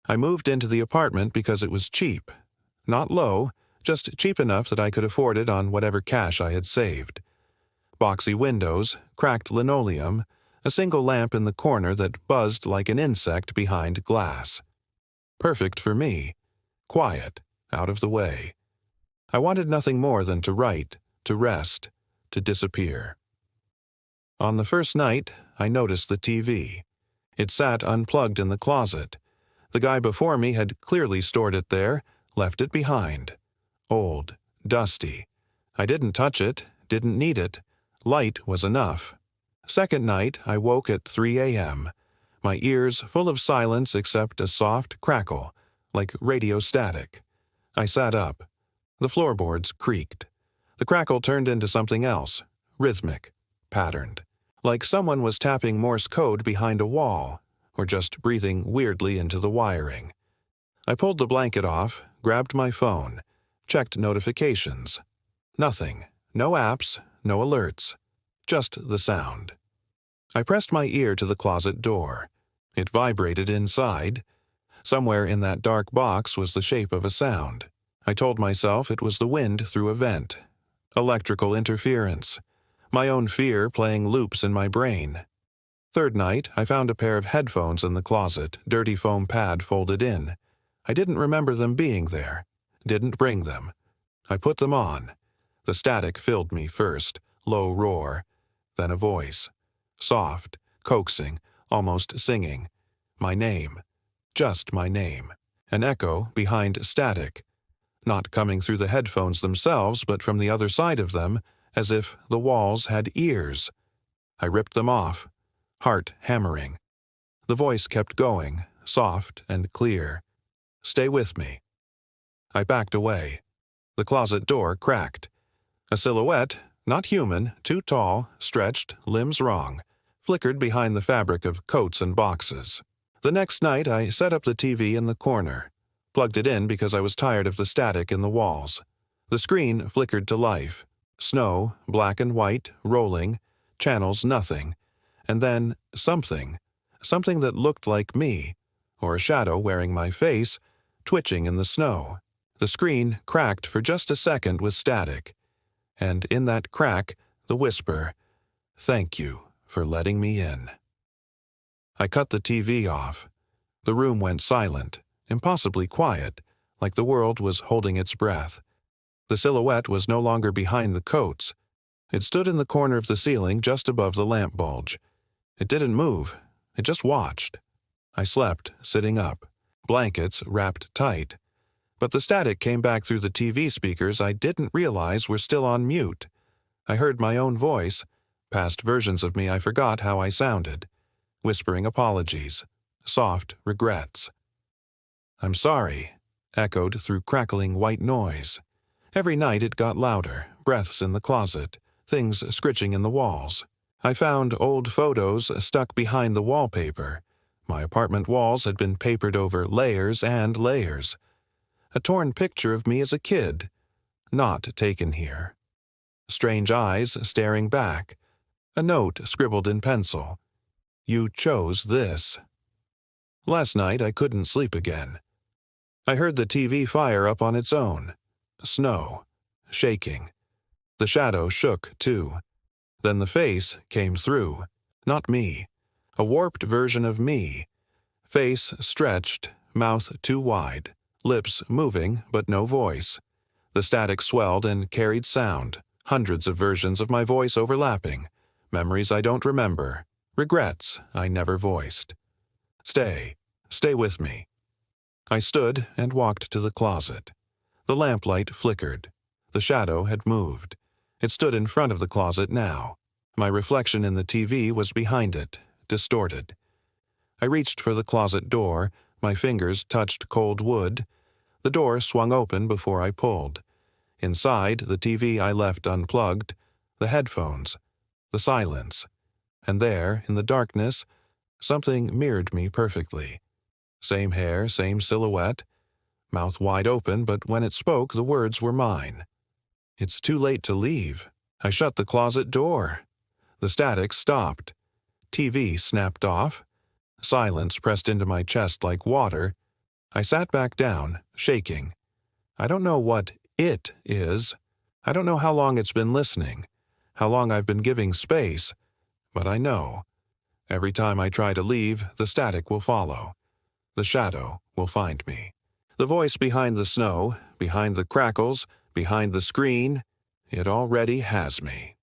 I moved into the apartment because it was cheap. Not low, just cheap enough that I could afford it on whatever cash I had saved. Boxy windows, cracked linoleum, a single lamp in the corner that buzzed like an insect behind glass. Perfect for me. Quiet, out of the way. I wanted nothing more than to write, to rest, to disappear. On the first night, I noticed the TV. It sat unplugged in the closet. The guy before me had clearly stored it there, left it behind. Old, dusty. I didn't touch it, didn't need it. Light was enough. Second night, I woke at 3 a.m., my ears full of silence except a soft crackle, like radio static. I sat up. The floorboards creaked. The crackle turned into something else, rhythmic, patterned, like someone was tapping Morse code behind a wall, or just breathing weirdly into the wiring. I pulled the blanket off, grabbed my phone, checked notifications. Nothing. No apps, no alerts. Just the sound. I pressed my ear to the closet door. It vibrated inside. Somewhere in that dark box was the shape of a sound. I told myself it was the wind through a vent. Electrical interference. My own fear playing loops in my brain. Third night, I found a pair of headphones in the closet, dirty foam pad folded in. I didn't remember them being there. Didn't bring them. I put them on. The static filled me first, low roar. Then a voice. Soft, coaxing, almost singing. My name. Just my name. An echo behind static. Not coming through the headphones themselves, but from the other side of them, as if the walls had ears. I ripped them off. Heart hammering. The voice kept going, soft and clear. Stay with me. I backed away. The closet door cracked. A silhouette, not human, too tall, stretched, limbs wrong, flickered behind the fabric of coats and boxes. The next night I set up the TV in the corner. Plugged it in because I was tired of the static in the walls. The screen flickered to life. Snow, black and white, rolling, channels nothing. And then something that looked like me, or a shadow wearing my face, twitching in the snow. The screen cracked for just a second with static. And in that crack, the whisper, "Thank you for letting me in." I cut the TV off. The room went silent, impossibly quiet, like the world was holding its breath. The silhouette was no longer behind the coats. It stood in the corner of the ceiling just above the lamp bulge. It didn't move. It just watched. I slept, sitting up, blankets wrapped tight. But the static came back through the TV speakers I didn't realize were still on mute. I heard my own voice, past versions of me I forgot how I sounded, whispering apologies, soft regrets. "I'm sorry," echoed through crackling white noise. Every night it got louder, breaths in the closet, things scritching in the walls. I found old photos stuck behind the wallpaper. My apartment walls had been papered over layers and layers. A torn picture of me as a kid, not taken here. Strange eyes staring back. A note scribbled in pencil. "You chose this." Last night I couldn't sleep again. I heard the TV fire up on its own. Snow. Shaking. The shadow shook, too. Then the face came through. Not me. A warped version of me. Face stretched, mouth too wide, lips moving but no voice. The static swelled and carried sound, hundreds of versions of my voice overlapping, memories I don't remember, regrets I never voiced. Stay with me. I stood and walked to the closet. The lamplight flickered. The shadow had moved. It stood in front of the closet now. My reflection in the TV was behind it, distorted. I reached for the closet door. My fingers touched cold wood. The door swung open before I pulled. Inside, the TV I left unplugged, the headphones, the silence. And there, in the darkness, something mirrored me perfectly. Same hair, same silhouette. Mouth wide open, but when it spoke, the words were mine. "It's too late to leave. I shut the closet door." The static stopped. TV snapped off. Silence pressed into my chest like water. I sat back down, shaking. I don't know what it is. I don't know how long it's been listening, how long I've been giving space, but I know. Every time I try to leave, the static will follow. The shadow will find me. The voice behind the snow, behind the crackles, behind the screen, it already has me.